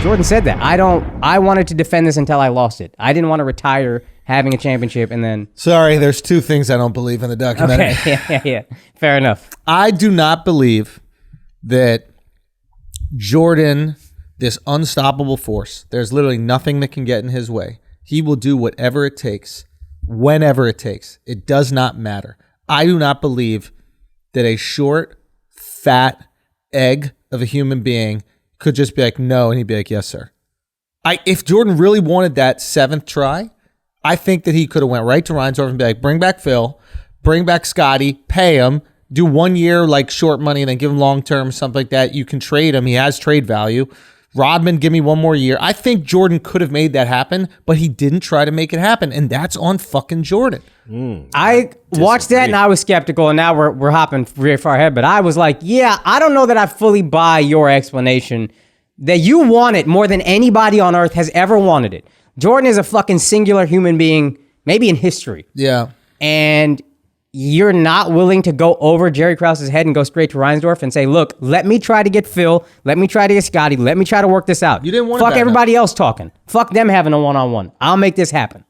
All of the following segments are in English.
Jordan said that. I wanted to defend this until I lost it. I didn't want to retire having a championship and then... Sorry, there's two things I don't believe in the documentary. Okay, yeah. Fair enough. I do not believe that Jordan, this unstoppable force, there's literally nothing that can get in his way. He will do whatever it takes, whenever it takes. It does not matter. I do not believe that a short, fat egg of a human being could just be like, no, and he'd be like, yes, sir. If Jordan really wanted that 7th try, I think that he could have went right to Reinsdorf and be like, bring back Phil, bring back Scotty, pay him, do 1 year like short money, and then give him long term, something like that. You can trade him. He has trade value. Rodman, give me 1 more year. I think Jordan could have made that happen, but he didn't try to make it happen, and that's on fucking Jordan. I watched that and I was skeptical, and now we're hopping very far ahead, but I was like, yeah, I don't know that I fully buy your explanation that you want it more than anybody on earth has ever wanted it. Jordan is a fucking singular human being, maybe in history. Yeah. And you're not willing to go over Jerry Krause's head and go straight to Reinsdorf and say, look, let me try to get Phil. Let me try to get Scotty. Let me try to work this out. You didn't want Fuck everybody else talking. Fuck them having a one-on-one. I'll make this happen.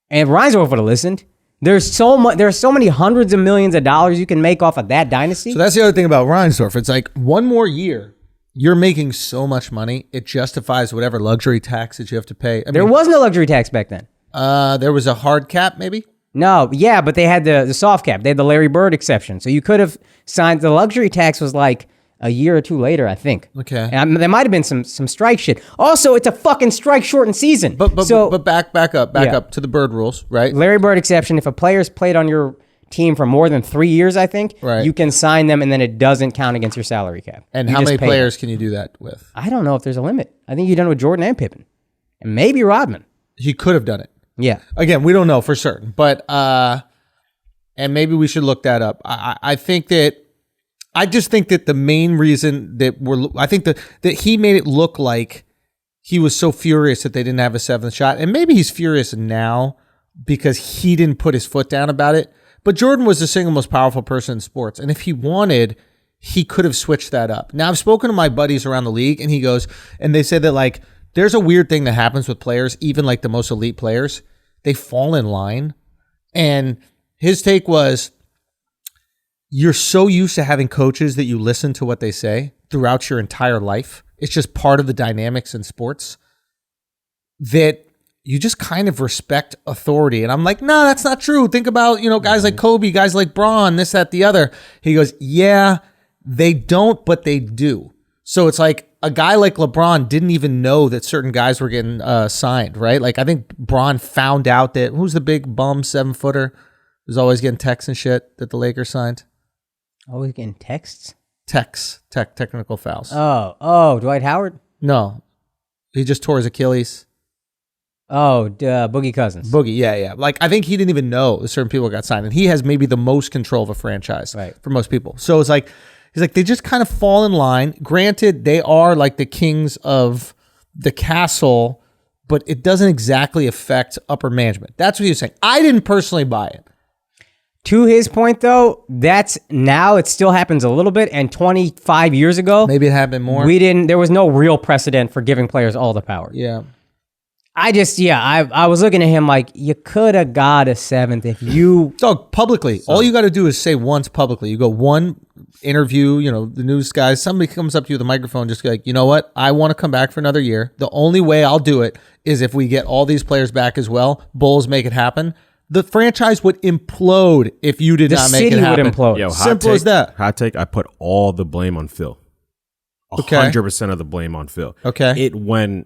And if Reinsdorf would have listened, there's so many hundreds of millions of dollars you can make off of that dynasty. So that's the other thing about Reinsdorf. It's like 1 more year, you're making so much money, it justifies whatever luxury tax that you have to pay. There was no luxury tax back then. There was a hard cap, maybe? No, yeah, but they had the soft cap. They had the Larry Bird exception. So you could have signed, the luxury tax was like a year or two later, I think. Okay. And there might have been some strike shit. Also, it's a fucking strike shortened season. But back up to the Bird rules, right? Larry Bird exception, if a player's played on your team for more than 3 years, I think, right, you can sign them and then it doesn't count against your salary cap. And you how many players can you do that with? I don't know if there's a limit. I think you've done it with Jordan and Pippen. And maybe Rodman. He could have done it. Yeah. Again, we don't know for certain, but and maybe we should look that up. I just think that the main reason that I think that he made it look like he was so furious that they didn't have a 7th shot, and maybe he's furious now because he didn't put his foot down about it. But Jordan was the single most powerful person in sports, and if he wanted, he could have switched that up. Now, I've spoken to my buddies around the league, and they say that like there's a weird thing that happens with players, even like the most elite players, they fall in line. And his take was, you're so used to having coaches that you listen to what they say throughout your entire life. It's just part of the dynamics in sports that you just kind of respect authority. And I'm like, no, that's not true. Think about, guys like Kobe, guys like Braun, this, that, the other. He goes, yeah, they don't, but they do. So it's like a guy like LeBron didn't even know that certain guys were getting signed, right? Like I think Braun found out that, who's the big bum 7-footer who's always getting texts and shit that the Lakers signed? Always getting texts? Technical fouls. Oh, Dwight Howard? No. He just tore his Achilles. Oh, Boogie Cousins. Boogie, yeah. Like, I think he didn't even know that certain people got signed. And he has maybe the most control of a franchise for most people. So it's like, he's like, they just kind of fall in line. Granted, they are like the kings of the castle, but it doesn't exactly affect upper management. That's what he was saying. I didn't personally buy it. To his point, though, that's now it still happens a little bit. And 25 years ago, maybe it happened more. There was no real precedent for giving players all the power. Yeah. I was looking at him like, you could have got a 7th if you... So publicly, all you got to do is say once publicly. You go one interview, the news guys, somebody comes up to you with a microphone, just like, you know what? I want to come back for another year. The only way I'll do it is if we get all these players back as well. Bulls make it happen. The franchise would implode if you did not make it happen. The city would implode. Yo, Simple as that. Hot take, I put all the blame on Phil. 100% of the blame on Phil. Okay. When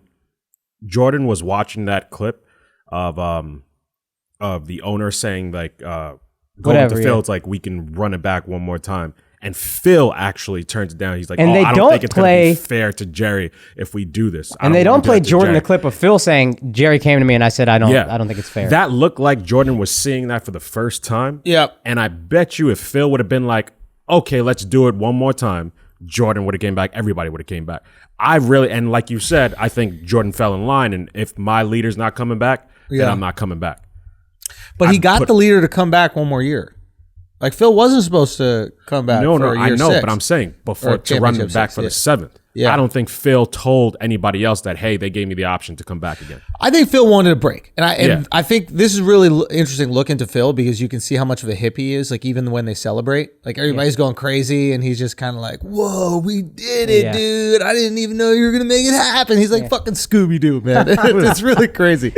Jordan was watching that clip of the owner saying like going to Phil, it's like we can run it back one more time. And Phil actually turns it down. He's like, I don't think it's going to be fair to Jerry if we do this. And they don't play Jordan the clip of Phil saying, Jerry came to me and I said, I don't think it's fair. That looked like Jordan was seeing that for the first time. Yep. And I bet you if Phil would have been like, okay, let's do it one more time, Jordan would have came back. Everybody would have came back. And like you said, I think Jordan fell in line. And if my leader's not coming back, then I'm not coming back. But he got the leader to come back one more year. Like Phil wasn't supposed to come back. No, I know, but I'm saying before to run back for the 7th. Yeah. I don't think Phil told anybody else that, hey, they gave me the option to come back again. I think Phil wanted a break. And I think this is really interesting look into Phil because you can see how much of a hippie he is. Like even when they celebrate, like everybody's going crazy and he's just kind of like, whoa, we did it, dude. I didn't even know you were going to make it happen. He's like fucking Scooby-Doo, man. It's really crazy.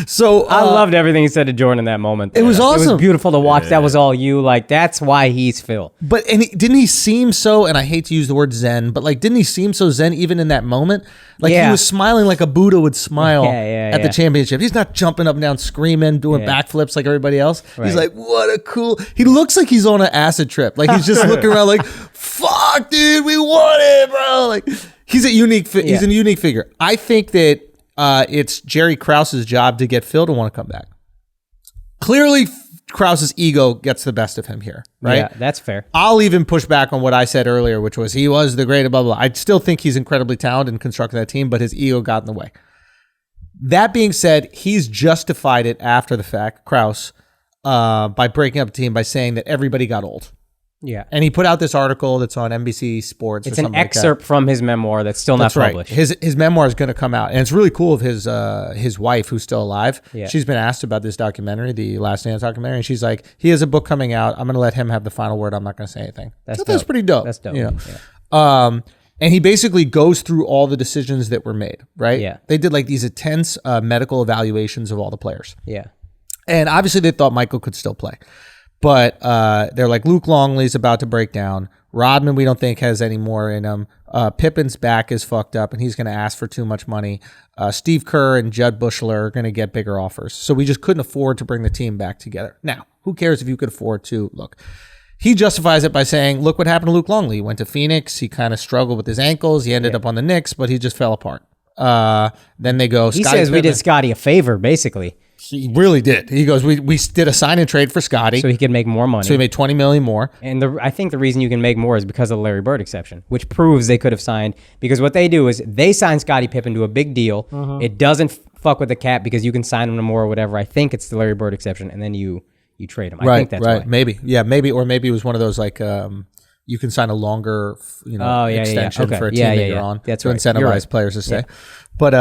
So I loved everything he said to Jordan in that moment. It was awesome. It was beautiful to watch. That was all you. Like, that's why he's Phil. But didn't he seem so, and I hate to use the word zen, but like didn't he seem so zen even in that moment? Like he was smiling like a Buddha would smile at the championship. He's not jumping up and down screaming, doing backflips like everybody else. Right. He's like, what a cool... He looks like he's on an acid trip. Like he's just looking around like, fuck, dude, we won it, bro. Like he's a unique figure. I think that it's Jerry Krause's job to get Phil to want to come back. Clearly, Krause's ego gets the best of him here, right? Yeah, that's fair. I'll even push back on what I said earlier, which was he was the great blah, blah, blah. I still think he's incredibly talented in constructing that team, but his ego got in the way. That being said, he's justified it after the fact, Krause, by breaking up the team by saying that everybody got old. Yeah. And he put out this article that's on NBC Sports. It's an excerpt from his memoir that's still not published. Right. His memoir is going to come out. And it's really cool of his wife, who's still alive. Yeah. She's been asked about this documentary, the Last Dance documentary. And she's like, he has a book coming out. I'm going to let him have the final word. I'm not going to say anything. That's pretty dope. That's dope. You know? Yeah. And he basically goes through all the decisions that were made, right? Yeah. They did like these intense medical evaluations of all the players. Yeah. And obviously they thought Michael could still play. But they're like, Luke Longley's about to break down. Rodman, we don't think has any more in him. Pippen's back is fucked up, and he's going to ask for too much money. Steve Kerr and Judd Bushler are going to get bigger offers. So we just couldn't afford to bring the team back together. Now, who cares if you could afford to? Look, he justifies it by saying, look what happened to Luke Longley. He went to Phoenix. He kind of struggled with his ankles. He ended up on the Knicks, but he just fell apart. Then they go, he says we did Scotty a favor, basically. He really did. He goes, we did a sign and trade for Scotty. So he could make more money. So he made $20 million more. And I think the reason you can make more is because of the Larry Bird exception, which proves they could have signed. Because what they do is they sign Scottie Pippen to a big deal. It doesn't fuck with the cap because you can sign him to more or whatever. I think it's the Larry Bird exception, and then you trade him. I think that's right. Maybe. Yeah, maybe. Or maybe it was one of those like... you can sign a longer, extension for a team that you're on to incentivize players to stay. But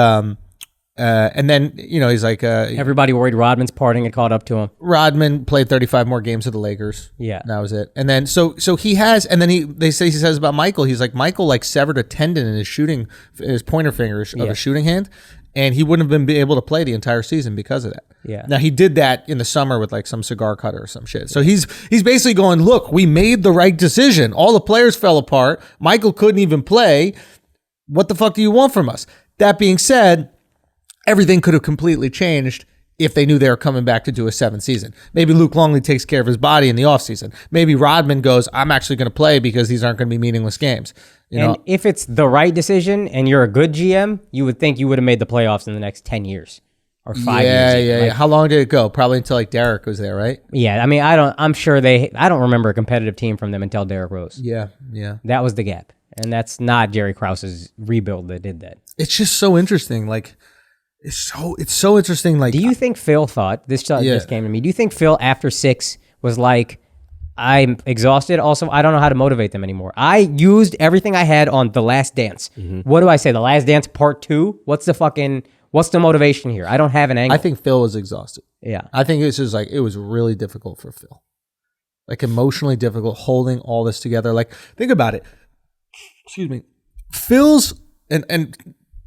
and then he's like, everybody worried Rodman's parting had caught up to him. Rodman played 35 more games with the Lakers. Yeah, that was it. And then so he has, and then he says about Michael, he's like Michael severed a tendon in his pointer finger of his shooting hand. And he wouldn't have been able to play the entire season because of that. Yeah. Now he did that in the summer with like some cigar cutter or some shit. So he's basically going, look, we made the right decision. All the players fell apart. Michael couldn't even play. What the fuck do you want from us? That being said, everything could have completely changed if they knew they were coming back to do a 7th season. Maybe Luke Longley takes care of his body in the offseason. Maybe Rodman goes, I'm actually going to play because these aren't going to be meaningless games. And if it's the right decision and you're a good GM, you would think you would have made the playoffs in the next 10 years or 5 years. Yeah. How long did it go? Probably until like Derek was there, right? Yeah. I mean, I don't remember a competitive team from them until Derek Rose. Yeah. That was the gap. And that's not Jerry Krause's rebuild that did that. It's just so interesting. Like, it's so interesting. Like, do you think Phil thought this just came to me? Do you think Phil after 6 was like, I'm exhausted. Also, I don't know how to motivate them anymore. I used everything I had on The Last Dance. What do I say? The Last Dance Part 2? What's the motivation here? I don't have an angle. I think Phil was exhausted. Yeah. I think it's just like, it was really difficult for Phil. Like emotionally difficult holding all this together. Like, think about it. Excuse me. Phil's, and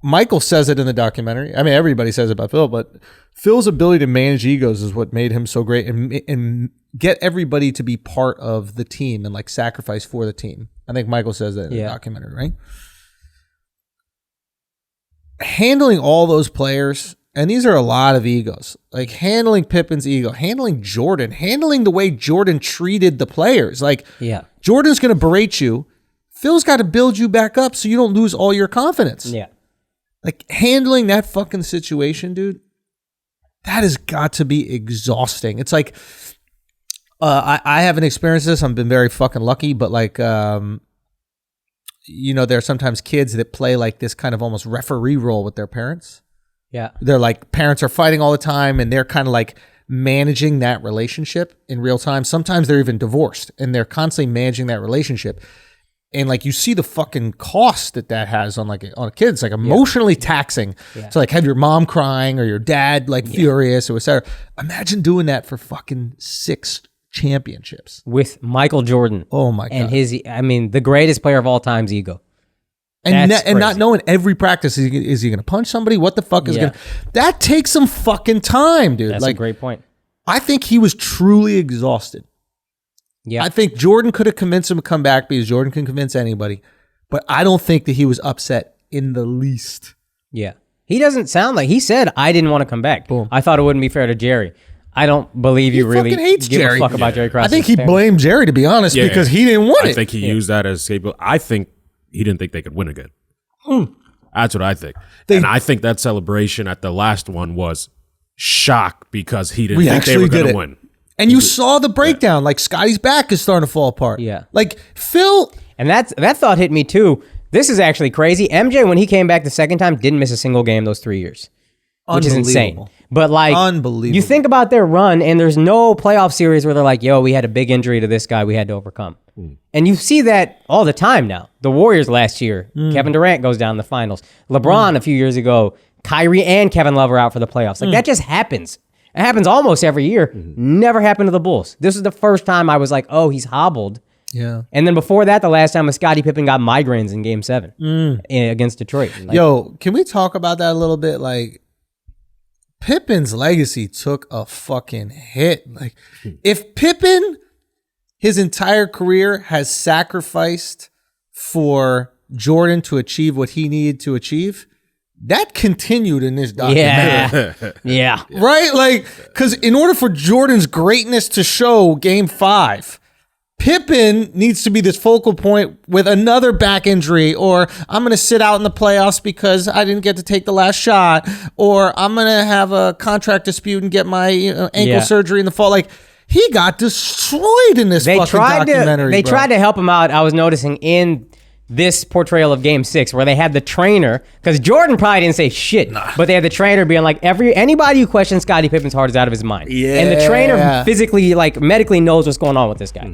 Michael says it in the documentary. I mean, everybody says it about Phil, but Phil's ability to manage egos is what made him so great and get everybody to be part of the team and like sacrifice for the team. I think Michael says that in the documentary, right? Handling all those players, and these are a lot of egos, like handling Pippen's ego, handling Jordan, handling the way Jordan treated the players. Like, Jordan's going to berate you. Phil's got to build you back up so you don't lose all your confidence. Yeah. Like handling that fucking situation, dude, that has got to be exhausting. It's like, I haven't experienced this. I've been very fucking lucky, but like, there are sometimes kids that play like this kind of almost referee role with their parents. Yeah. They're like, parents are fighting all the time and they're kind of like managing that relationship in real time. Sometimes they're even divorced and they're constantly managing that relationship. And like you see the fucking cost that has on a kid. It's like emotionally taxing to like have your mom crying or your dad like furious or etc. Imagine doing that for fucking 6 championships with Michael Jordan. Oh my god! And the greatest player of all time's ego. And not knowing every practice is he going to punch somebody? What the fuck is going to... That takes some fucking time, dude. That's a great point. I think he was truly exhausted. Yeah. I think Jordan could have convinced him to come back because Jordan can convince anybody. But I don't think that he was upset in the least. Yeah. He doesn't sound like... He said, I didn't want to come back. Boom. I thought it wouldn't be fair to Jerry. I don't believe you really hates give Jerry. a fuck about Jerry Krause. I think he blamed Jerry, to be honest, because he didn't want it. I think he used that as scapegoat. I think he didn't think they could win again. That's what I think. And I think that celebration at the last one was shock because he didn't think they were going to win. And you saw the breakdown. Like, Scotty's back is starting to fall apart. Yeah. Like, Phil... And that thought hit me, too. This is actually crazy. MJ, when he came back the second time, didn't miss a single game those 3 years. Which is insane. But, like, unbelievable. You think about their run, and there's no playoff series where they're like, yo, we had a big injury to this guy we had to overcome. And you see that all the time now. The Warriors last year, Kevin Durant goes down in the finals. LeBron a few years ago, Kyrie and Kevin Love are out for the playoffs. Like, that just happens. It happens almost every year. Never happened to the Bulls. This is the first time I was like, oh, he's hobbled. Yeah. And then before that, the last time was Scottie Pippen got migraines in Game 7 against Detroit. Like, yo, can we talk about that a little bit? Like, Pippen's legacy took a fucking hit. Like, if Pippen, his entire career, has sacrificed for Jordan to achieve what he needed to achieve, that continued in this documentary. Yeah. Right? Like, because in order for Jordan's greatness to show Game 5, Pippen needs to be this focal point with another back injury, or I'm going to sit out in the playoffs because I didn't get to take the last shot, or I'm going to have a contract dispute and get my ankle surgery in the fall. Like, he got destroyed in this documentary. They tried to help him out, I was noticing, in this portrayal of Game 6, where they had the trainer, because Jordan probably didn't say shit, but they had the trainer being like, anybody who questions Scottie Pippen's heart is out of his mind. Yeah. And the trainer physically, like, medically knows what's going on with this guy.